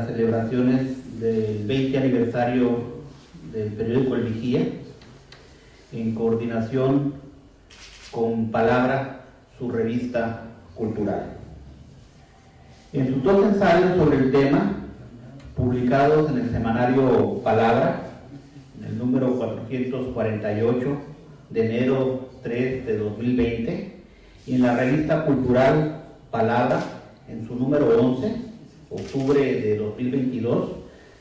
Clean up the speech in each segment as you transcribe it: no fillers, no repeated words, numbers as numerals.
las celebraciones del 20 aniversario del periódico El Vigía, en coordinación con Palabra, su revista cultural. En sus dos ensayos sobre el tema, publicados en el semanario Palabra, en el número 448 de enero 3 de 2020, y en la revista cultural Palabra, en su número 11, octubre de 2022,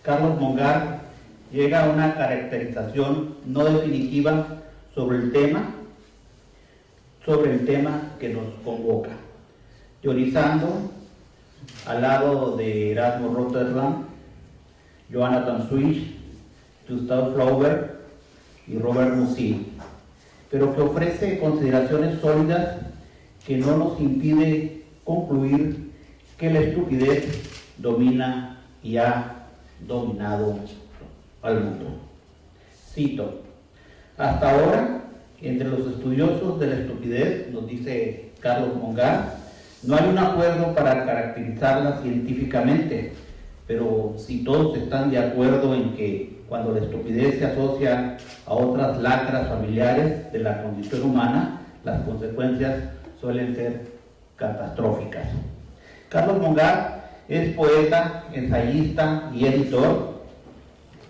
Carlos Mongar llega a una caracterización no definitiva sobre el tema que nos convoca, teorizando al lado de Erasmo Rotterdam, Jonathan Swift, Gustav Flaubert y Robert Musil, pero que ofrece consideraciones sólidas que no nos impide concluir que la estupidez domina y ha dominado al mundo. Cito: hasta ahora, entre los estudiosos de la estupidez, nos dice Carlos Mongar, no hay un acuerdo para caracterizarla científicamente, pero si todos están de acuerdo en que cuando la estupidez se asocia a otras lacras familiares de la condición humana, las consecuencias suelen ser catastróficas. Carlos Mongar es poeta, ensayista y editor.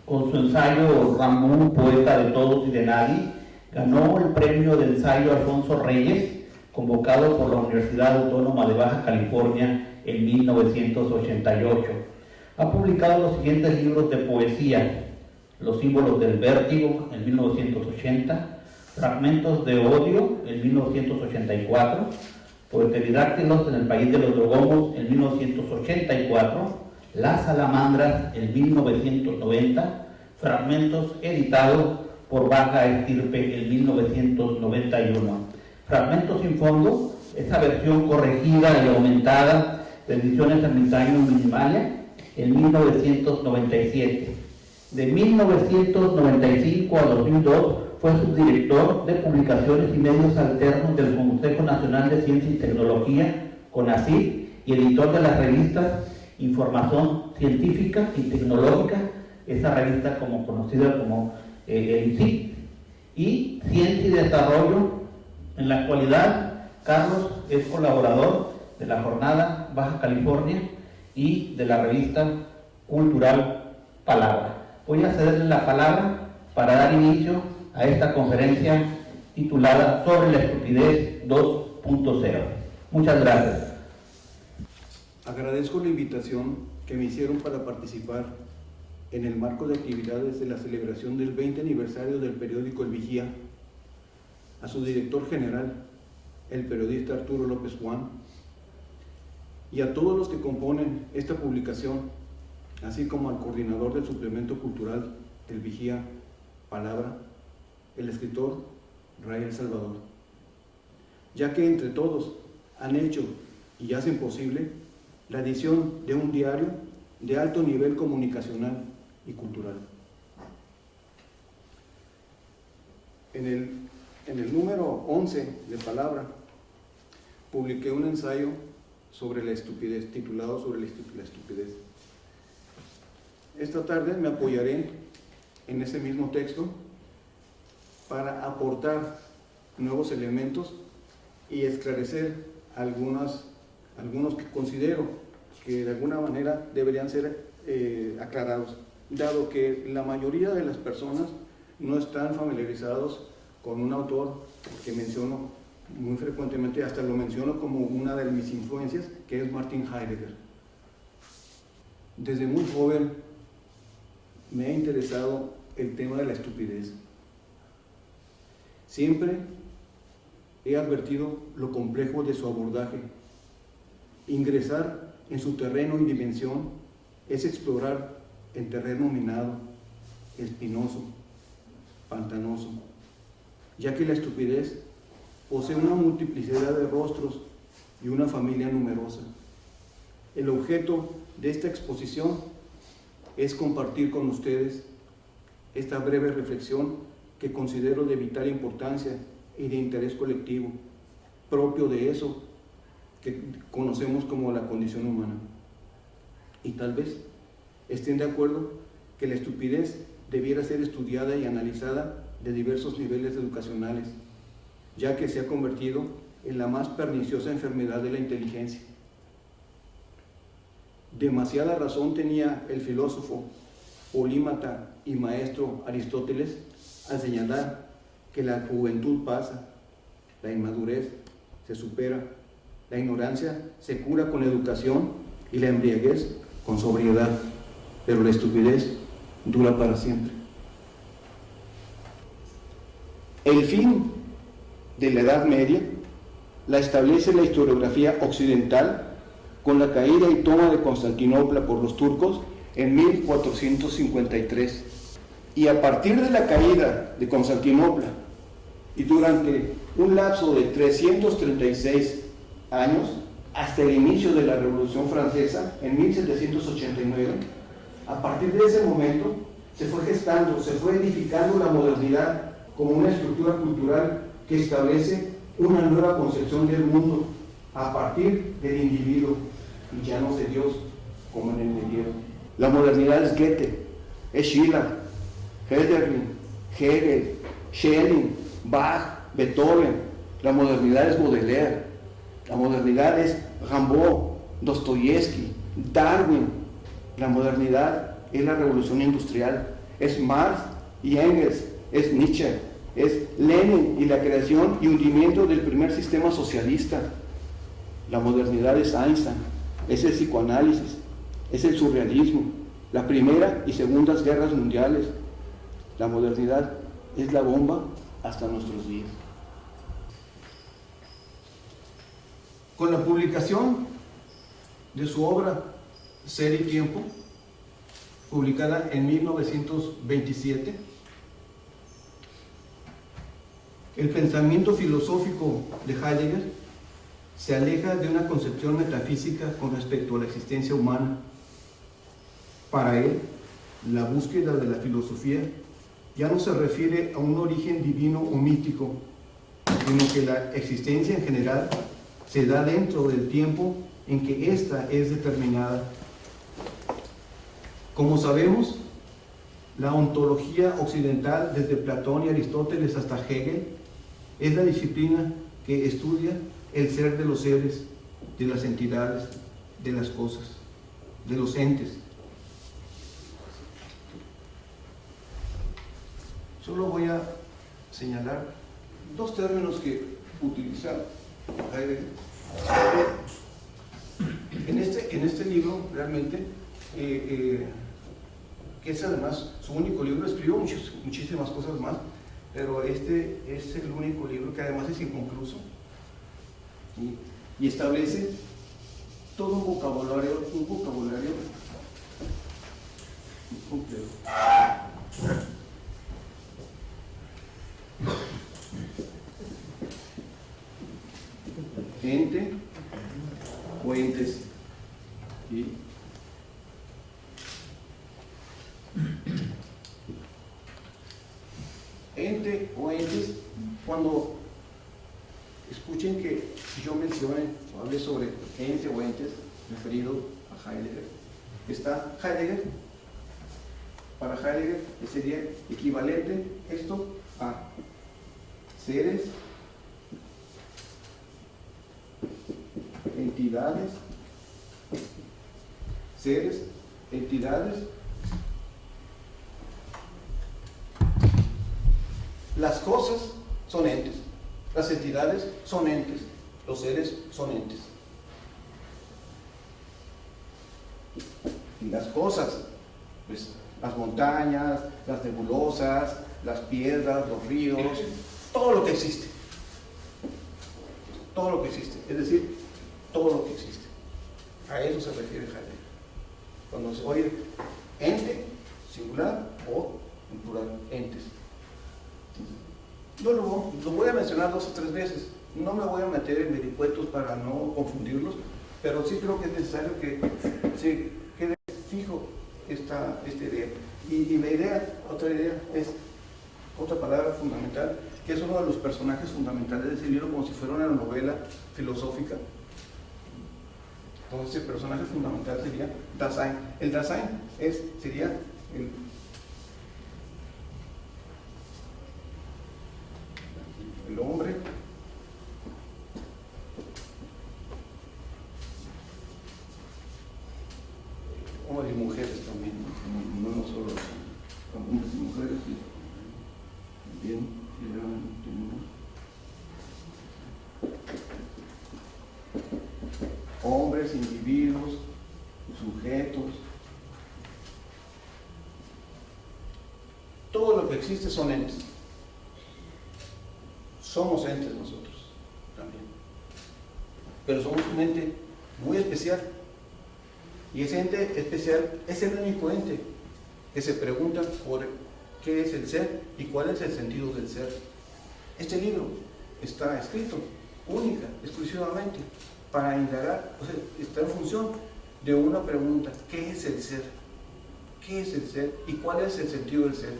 Con su ensayo Ramón, poeta de todos y de nadie, ganó el premio de ensayo Alfonso Reyes, convocado por la Universidad Autónoma de Baja California en 1988. Ha publicado los siguientes libros de poesía: Los símbolos del vértigo, en 1980, Fragmentos de odio, en 1984, Poeteridáctilos en el país de los drogomos, en 1984, Las salamandras, en 1990, Fragmentos, editado por Baja Estirpe, en 1991. Fragmentos sin fondo, esa versión corregida y aumentada de Ediciones Ermitaño Minimalia, en 1997. De 1995 a 2002 fue subdirector de Publicaciones y Medios Alternos del Consejo Nacional de Ciencia y Tecnología, CONACYT, y editor de las revistas Información Científica y Tecnológica, esa revista como conocida como el ICIT, y Ciencia y Desarrollo. En la actualidad, Carlos es colaborador de la Jornada Baja California y de la revista cultural Palabra. Voy a cederle la palabra para dar inicio a esta conferencia titulada Sobre la estupidez 2.0. Muchas gracias. Agradezco la invitación que me hicieron para participar en el marco de actividades de la celebración del 20 aniversario del periódico El Vigía, a su director general, el periodista Arturo López Juan, y a todos los que componen esta publicación, así como al coordinador del suplemento cultural El Vigía Palabra, el escritor Rael Salvador, ya que entre todos han hecho y hacen posible la edición de un diario de alto nivel comunicacional y cultural. En el número 11 de Palabra publiqué un ensayo sobre la estupidez, titulado Sobre la estupidez. Esta tarde me apoyaré en ese mismo texto para aportar nuevos elementos y esclarecer algunos que considero que de alguna manera deberían ser aclarados, dado que la mayoría de las personas no están familiarizados con un autor que menciono muy frecuentemente, hasta lo menciono como una de mis influencias, que es Martin Heidegger. Desde muy joven me ha interesado el tema de la estupidez. Siempre he advertido lo complejo de su abordaje. Ingresar en su terreno y dimensión es explorar en terreno minado, espinoso, pantanoso, ya que la estupidez posee una multiplicidad de rostros y una familia numerosa. El objeto de esta exposición es compartir con ustedes esta breve reflexión que considero de vital importancia y de interés colectivo, propio de eso que conocemos como la condición humana. Y tal vez estén de acuerdo que la estupidez debiera ser estudiada y analizada de diversos niveles educacionales, ya que se ha convertido en la más perniciosa enfermedad de la inteligencia. Demasiada razón tenía el filósofo, polímata y maestro Aristóteles al señalar que la juventud pasa, la inmadurez se supera, la ignorancia se cura con educación y la embriaguez con sobriedad, pero la estupidez dura para siempre. El fin de la Edad Media la establece la historiografía occidental con la caída y toma de Constantinopla por los turcos en 1453. Y a partir de la caída de Constantinopla y durante un lapso de 336 años, hasta el inicio de la Revolución Francesa en 1789, a partir de ese momento se fue gestando, se fue edificando la modernidad como una estructura cultural que establece una nueva concepción del mundo a partir del individuo y ya no de Dios como en el medievo. La modernidad es Goethe, es Schiller, Hölderlin, Hegel, Schelling, Bach, Beethoven. La modernidad es Baudelaire, la modernidad es Rimbaud, Dostoyevsky, Darwin. La modernidad es la revolución industrial, es Marx y Engels, es Nietzsche, es Lenin y la creación y hundimiento del primer sistema socialista. La modernidad es Einstein, es el psicoanálisis, es el surrealismo, la primera y segundas guerras mundiales. La modernidad es la bomba hasta nuestros días. Con la publicación de su obra Ser y Tiempo, publicada en 1927, el pensamiento filosófico de Heidegger se aleja de una concepción metafísica con respecto a la existencia humana. Para él, la búsqueda de la filosofía ya no se refiere a un origen divino o mítico, sino que la existencia en general se da dentro del tiempo en que ésta es determinada. Como sabemos, la ontología occidental, desde Platón y Aristóteles hasta Hegel, es la disciplina que estudia el ser de los seres, de las entidades, de las cosas, de los entes. Solo voy a señalar dos términos que utiliza Heidegger. En este libro, realmente, que es además su único libro, escribió muchísimas cosas más, pero este es el único libro que además es inconcluso y establece todo un vocabulario completo. Ente o entes. ¿Sí? Ente o entes, cuando escuchen que yo mencione o hable sobre ente o entes referido a Heidegger, está Heidegger. Para Heidegger sería equivalente esto a seres, entidades, seres, entidades. Las cosas son entes, las entidades son entes, los seres son entes. Y las cosas, pues las montañas, las nebulosas, las piedras, los ríos, todo lo que existe. Todo lo que existe, es decir, todo lo que existe. A eso se refiere Heidegger. Cuando se oye ente, singular, o en plural, entes. Yo lo voy a mencionar 2 o 3 veces. No me voy a meter en vericuetos para no confundirlos, pero sí creo que es necesario que se quede fijo esta idea. Y la idea, otra idea, es otra palabra fundamental, que es uno de los personajes fundamentales de ese libro, como si fuera una novela filosófica. Entonces el personaje fundamental sería Dasein. El Dasein sería el hombre hombres y mujeres también, no solo hombres y mujeres, bien, hombres, individuos, sujetos, todo lo que existe son entes. Somos entes nosotros también, pero somos un ente muy especial. Y ese ente especial es el único ente que se pregunta por qué es el ser y cuál es el sentido del ser. Este libro está escrito única, exclusivamente, para indagar, o sea, está en función de una pregunta: ¿qué es el ser? ¿Qué es el ser? ¿Y cuál es el sentido del ser?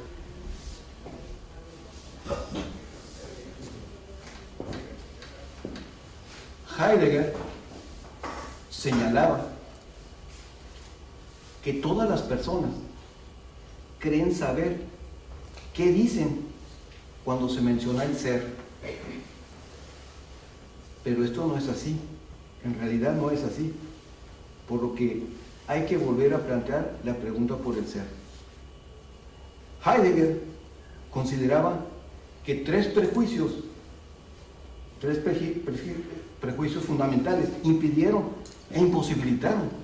Heidegger señalaba que todas las personas creen saber qué dicen cuando se menciona el ser. Pero esto no es así, en realidad no es así, por lo que hay que volver a plantear la pregunta por el ser. Heidegger consideraba que tres prejuicios fundamentales impidieron e imposibilitaron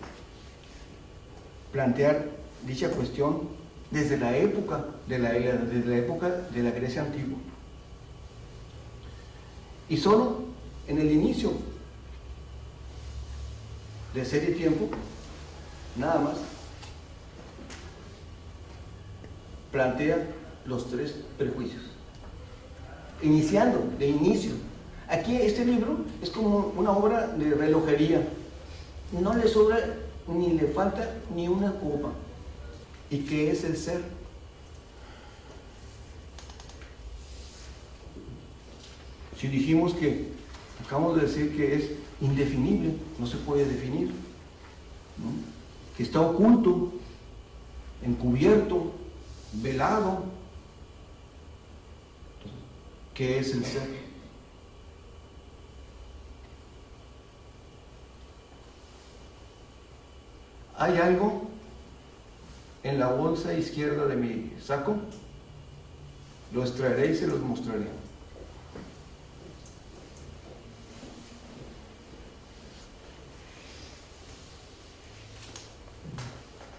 plantear dicha cuestión desde la época de la Grecia antigua. Y solo en el inicio de Ser y Tiempo, nada más, plantea los tres prejuicios. Iniciando, de inicio. Aquí este libro es como una obra de relojería. No le sobra ni le falta ni una coma. ¿Y qué es el ser? Si dijimos que, acabamos de decir que es indefinible, no se puede definir, ¿no? Que está oculto, encubierto, velado. ¿Qué es el ser? Hay algo en la bolsa izquierda de mi saco, lo extraeré y se los mostraré.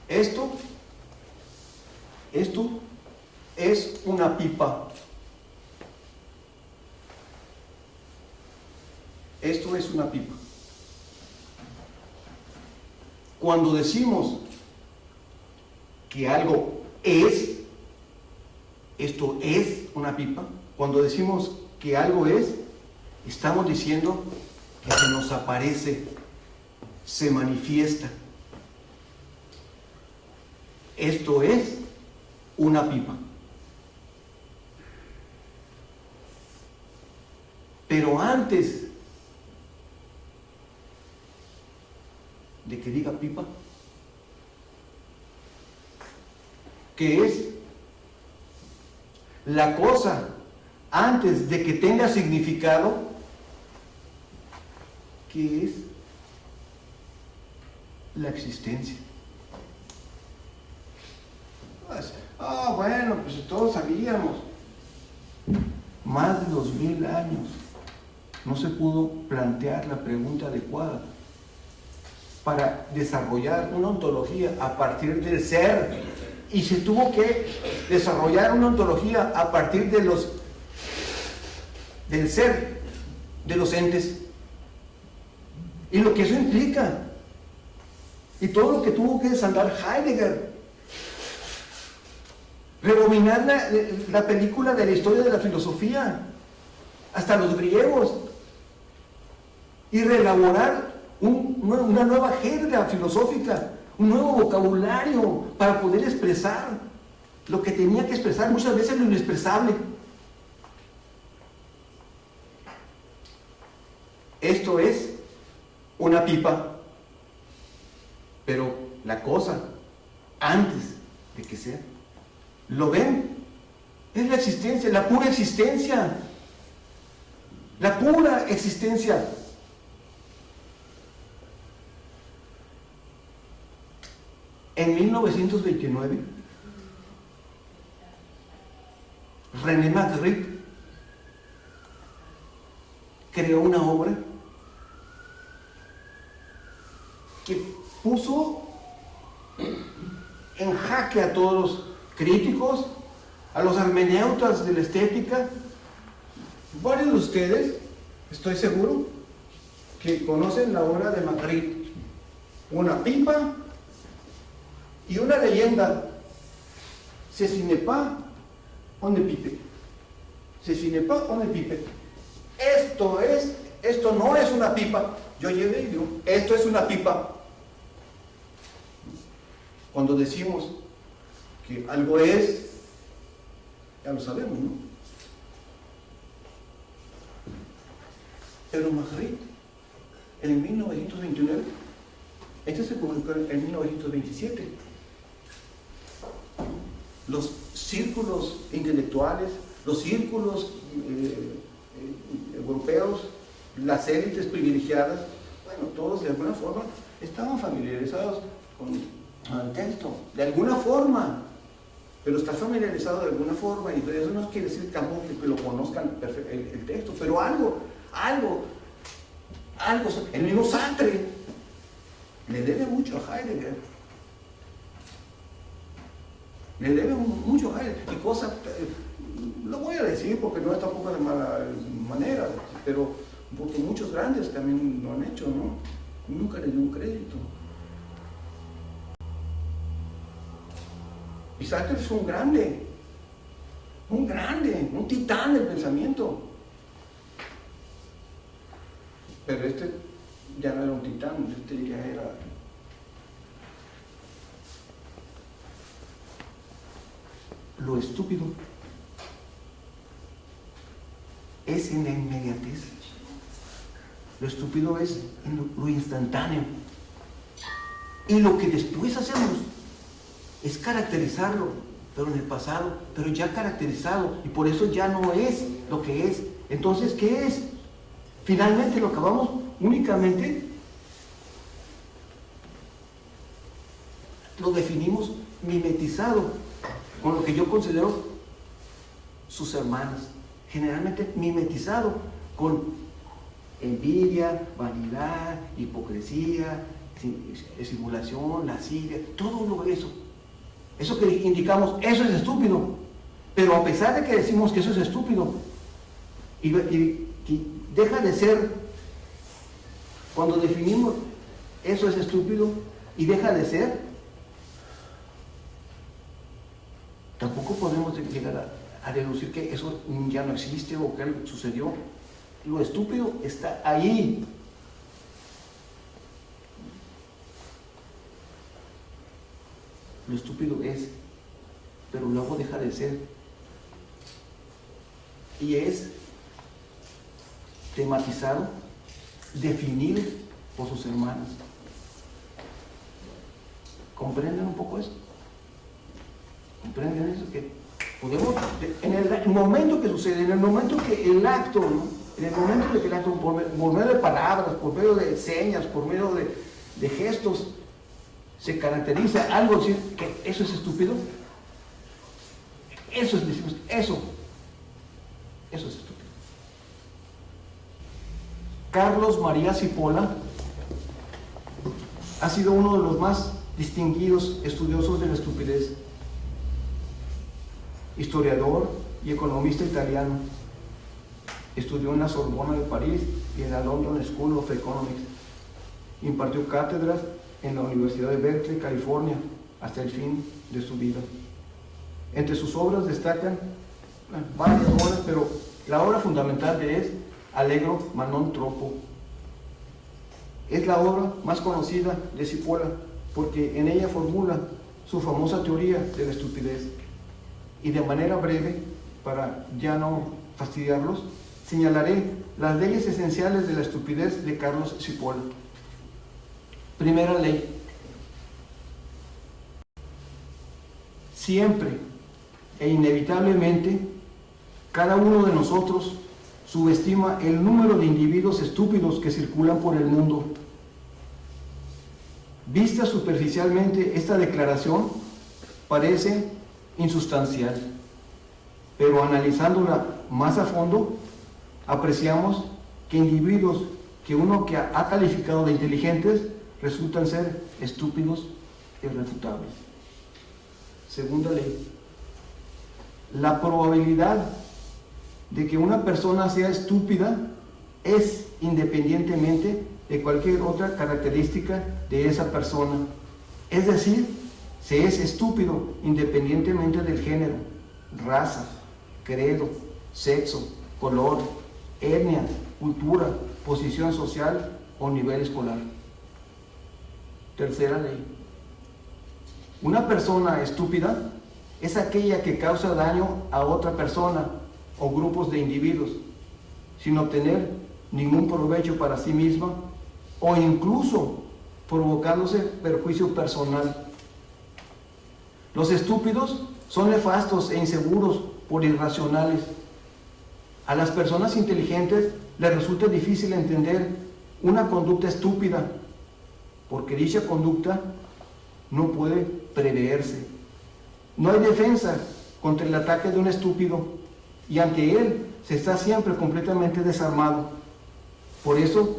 Esto es una pipa. Esto es una pipa. Cuando decimos que algo es, esto es una pipa, cuando decimos que algo es, estamos diciendo que se nos aparece, se manifiesta. Esto es una pipa. Pero antes de que diga pipa, ¿qué es? La cosa, antes de que tenga significado, ¿qué es? La existencia. Bueno, pues todos sabíamos. Más de 2000 años no se pudo plantear la pregunta adecuada para desarrollar una ontología a partir del ser, y se tuvo que desarrollar una ontología a partir de del ser, de los entes, y lo que eso implica, y todo lo que tuvo que desandar Heidegger, rebobinar la película de la historia de la filosofía hasta los griegos y reelaborar una nueva jerga filosófica, un nuevo vocabulario para poder expresar lo que tenía que expresar, muchas veces lo inexpresable. Esto es una pipa. Pero la cosa, antes de que sea, ¿lo ven? Es la existencia, la pura existencia. La pura existencia. En 1929, René Magritte creó una obra que puso en jaque a todos los críticos, a los hermeneutas de la estética. Varios de ustedes, estoy seguro, que conocen la obra de Magritte. Una pipa y una leyenda. Ceci n'est pas une pipe. Ceci n'est pas une pipe. Esto no es una pipa. Yo llegué y digo, esto es una pipa. Cuando decimos que algo es, ya lo sabemos, ¿no? Pero Magritte, en 1929, este se publicó en 1927. Los círculos intelectuales, los círculos europeos, las élites privilegiadas, bueno, todos de alguna forma estaban familiarizados con el texto, de alguna forma, pero está familiarizado de alguna forma, y eso no quiere decir tampoco que lo conozcan el texto, pero algo, el mismo Sartre le debe mucho a Heidegger. Le debe mucho a Heidegger. Y cosas, lo voy a decir porque no es tampoco de mala manera, pero porque muchos grandes también lo han hecho, ¿no? Nunca le dio un crédito. Y Sartre es un grande, un titán del pensamiento. Pero este ya no era un titán, este ya era... Lo estúpido es en la inmediatez. Lo estúpido es en lo instantáneo. Y lo que después hacemos es caracterizarlo, pero en el pasado, pero ya caracterizado, y por eso ya no es lo que es. Entonces, ¿qué es? Finalmente lo acabamos únicamente, lo definimos mimetizado con lo que yo considero sus hermanas, generalmente mimetizado con envidia, vanidad, hipocresía, simulación, lascivia, todo eso. Eso que indicamos, eso es estúpido. Pero a pesar de que decimos que eso es estúpido, y deja de ser, cuando definimos eso es estúpido y deja de ser, tampoco podemos llegar a deducir que eso ya no existe o que algo sucedió. Lo estúpido está ahí. Lo estúpido es, pero luego deja de ser. Y es tematizado, definido por sus hermanos. ¿Comprenden un poco eso? ¿Comprenden eso? Que podemos, en el momento que sucede, en el momento que el acto, ¿no? En el momento de que el acto, por medio de palabras, por medio de señas, por medio de gestos, se caracteriza algo, decir que eso es estúpido, eso es, decimos, eso es estúpido. Carlos María Cipolla ha sido uno de los más distinguidos estudiosos de la estupidez, historiador y economista italiano. Estudió en la Sorbona de París y en la London School of Economics. Impartió cátedras en la Universidad de Berkeley, California, hasta el fin de su vida. Entre sus obras destacan varias obras, pero la obra fundamental de es Allegro ma non troppo. Es la obra más conocida de Cipolla porque en ella formula su famosa teoría de la estupidez. Y de manera breve, para ya no fastidiarlos, señalaré las leyes esenciales de la estupidez de Carlos Cipolla. Primera ley: Siempre e inevitablemente, cada uno de nosotros subestima el número de individuos estúpidos que circulan por el mundo. Vista superficialmente, esta declaración parece insustancial, pero analizándola más a fondo, apreciamos que individuos que uno que ha calificado de inteligentes resultan ser estúpidos e irrefutables. Segunda ley. La probabilidad de que una persona sea estúpida es independientemente de cualquier otra característica de esa persona. Es decir, se es estúpido independientemente del género, raza, credo, sexo, color, etnia, cultura, posición social o nivel escolar. Tercera ley. Una persona estúpida es aquella que causa daño a otra persona o grupos de individuos sin obtener ningún provecho para sí misma o incluso provocándose perjuicio personal. Los estúpidos son nefastos e inseguros por irracionales. A las personas inteligentes les resulta difícil entender una conducta estúpida, porque dicha conducta no puede preverse. No hay defensa contra el ataque de un estúpido y ante él se está siempre completamente desarmado. Por eso,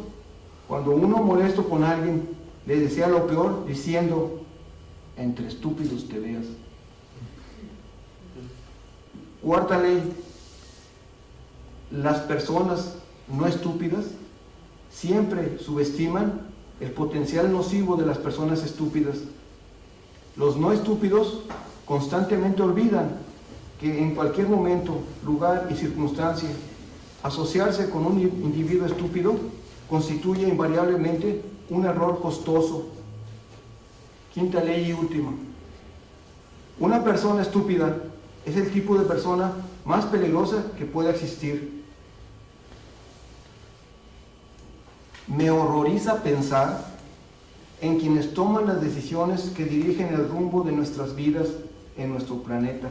cuando uno molesto con alguien, le desea lo peor diciendo: entre estúpidos te veas. Cuarta ley. Las personas no estúpidas siempre subestiman el potencial nocivo de las personas estúpidas. Los no estúpidos constantemente olvidan que en cualquier momento, lugar y circunstancia, asociarse con un individuo estúpido constituye invariablemente un error costoso. Quinta ley y última. Una persona estúpida es el tipo de persona más peligrosa que pueda existir. Me horroriza pensar en quienes toman las decisiones que dirigen el rumbo de nuestras vidas en nuestro planeta.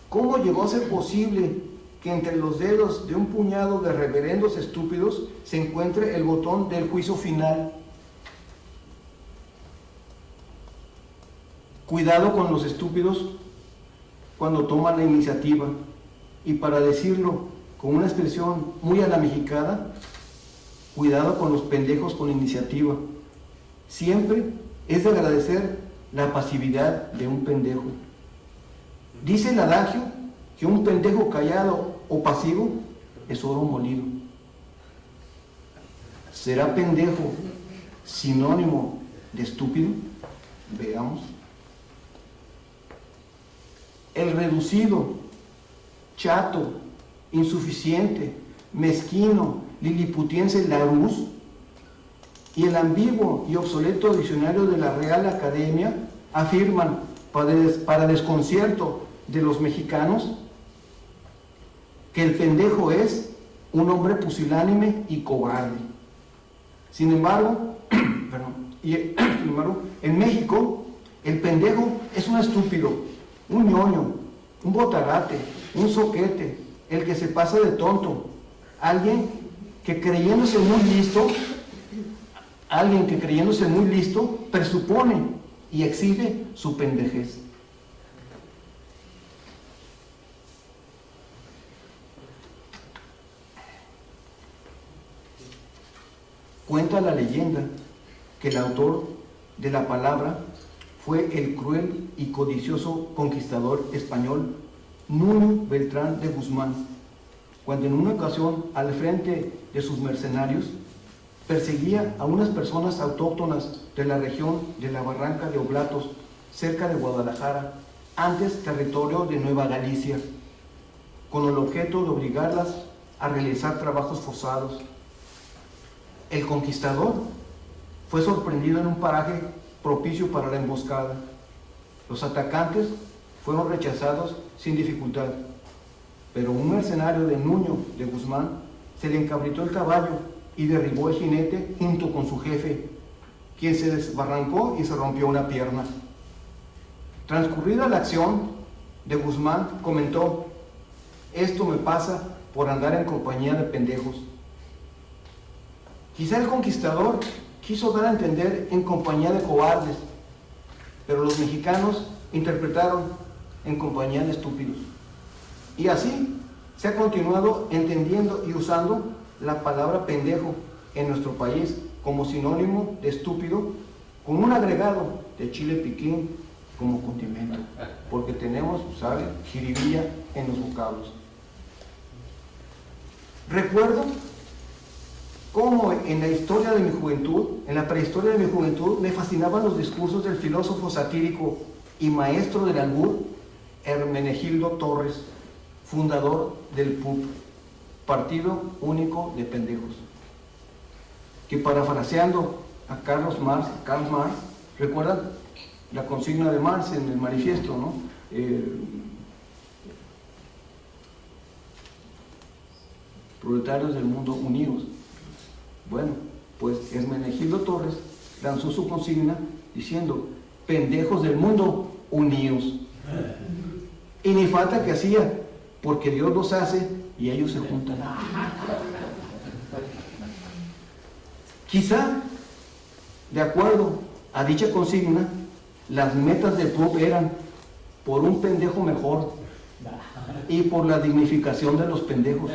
¿Cómo llegó a ser posible que entre los dedos de un puñado de reverendos estúpidos se encuentre el botón del juicio final? Cuidado con los estúpidos cuando toman la iniciativa, y para decirlo con una expresión muy a la mexicana, cuidado con los pendejos con iniciativa. Siempre es de agradecer la pasividad de un pendejo. Dice el adagio que un pendejo callado o pasivo es oro molido. ¿Será pendejo sinónimo de estúpido? Veamos. El reducido, chato, insuficiente, mezquino, liliputiense Larousse y el ambiguo y obsoleto diccionario de la Real Academia afirman, para desconcierto de los mexicanos, que el pendejo es un hombre pusilánime y cobarde. Sin embargo, en México, el pendejo es un estúpido, un ñoño, un botarate, un soquete, el que se pasa de tonto, alguien que creyéndose muy listo, presupone y exhibe su pendejez. Cuenta la leyenda que el autor de la palabra fue el cruel y codicioso conquistador español Nuño Beltrán de Guzmán, cuando en una ocasión, al frente de sus mercenarios, perseguía a unas personas autóctonas de la región de la Barranca de Oblatos, cerca de Guadalajara, antes territorio de Nueva Galicia, con el objeto de obligarlas a realizar trabajos forzados. El conquistador fue sorprendido en un paraje propicio para la emboscada. Los atacantes fueron rechazados sin dificultad, pero un mercenario de Nuño de Guzmán se le encabritó el caballo y derribó el jinete junto con su jefe, quien se desbarrancó y se rompió una pierna. Transcurrida la acción, de Guzmán comentó: esto me pasa por andar en compañía de pendejos. Quizá el conquistador quiso dar a entender en compañía de cobardes, pero los mexicanos interpretaron en compañía de estúpidos. Y así se ha continuado entendiendo y usando la palabra pendejo en nuestro país como sinónimo de estúpido, con un agregado de chile piquín como condimento, porque tenemos, ¿sabe?, jiribilla en los vocablos. Recuerdo cómo en la historia de mi juventud, en la prehistoria de mi juventud, me fascinaban los discursos del filósofo satírico y maestro del albur, Hermenegildo Torres, fundador del PUP, Partido Único de Pendejos, que, parafraseando a Karl Marx, ¿recuerdan la consigna de Marx en el manifiesto, ¿no? Proletarios del mundo unidos. Bueno, pues Hermenegildo Torres lanzó su consigna diciendo: pendejos del mundo unidos. Y ni falta que hacía, porque Dios los hace y ellos se juntan. Quizá, de acuerdo a dicha consigna, las metas del PUB eran por un pendejo mejor y por la dignificación de los pendejos.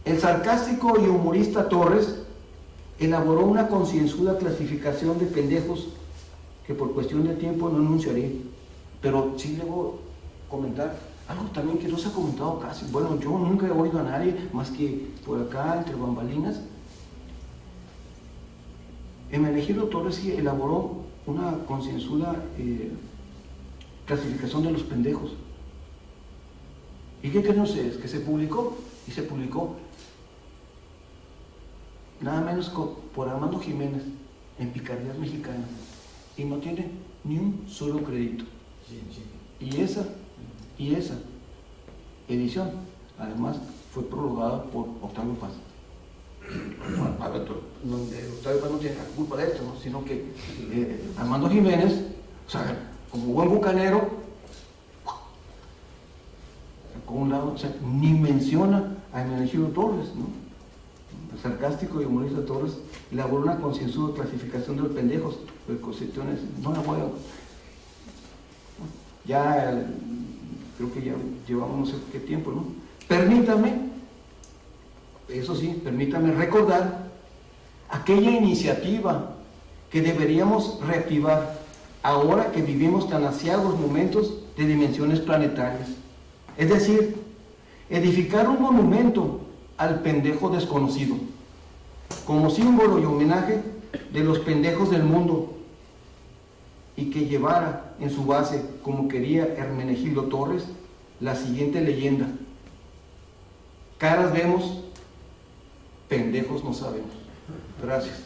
El sarcástico y humorista Torres elaboró una concienzuda clasificación de pendejos que por cuestión de tiempo no enunciaré, pero sí debo comentar algo también que no se ha comentado casi. Bueno, yo nunca he oído a nadie más que por acá, entre bambalinas. Hermenegildo Torres sí elaboró una concienzuda clasificación de los pendejos. ¿Y qué creen ustedes? Que se publicó, y se publicó nada menos por Armando Jiménez en Picardías Mexicanas, y no tiene ni un solo crédito. Y esa edición además fue prologada por Octavio Paz. Octavio Paz no tiene la culpa de esto, ¿no? Sino que Armando Jiménez, o sea, como buen bucanero, por un lado, o sea, ni menciona a Hermenegildo Torres, ¿no? El sarcástico y humorista Torres elaboró una concienzuda clasificación de los pendejos, pues cuestiones, no la voy a... Ya creo que ya llevamos no sé qué tiempo, ¿no? Permítame recordar aquella iniciativa que deberíamos reactivar ahora que vivimos tan ansiados momentos de dimensiones planetarias. Es decir, edificar un monumento al pendejo desconocido, como símbolo y homenaje de los pendejos del mundo, y que llevara en su base, como quería Hermenegildo Torres, la siguiente leyenda: caras vemos, pendejos no sabemos. Gracias.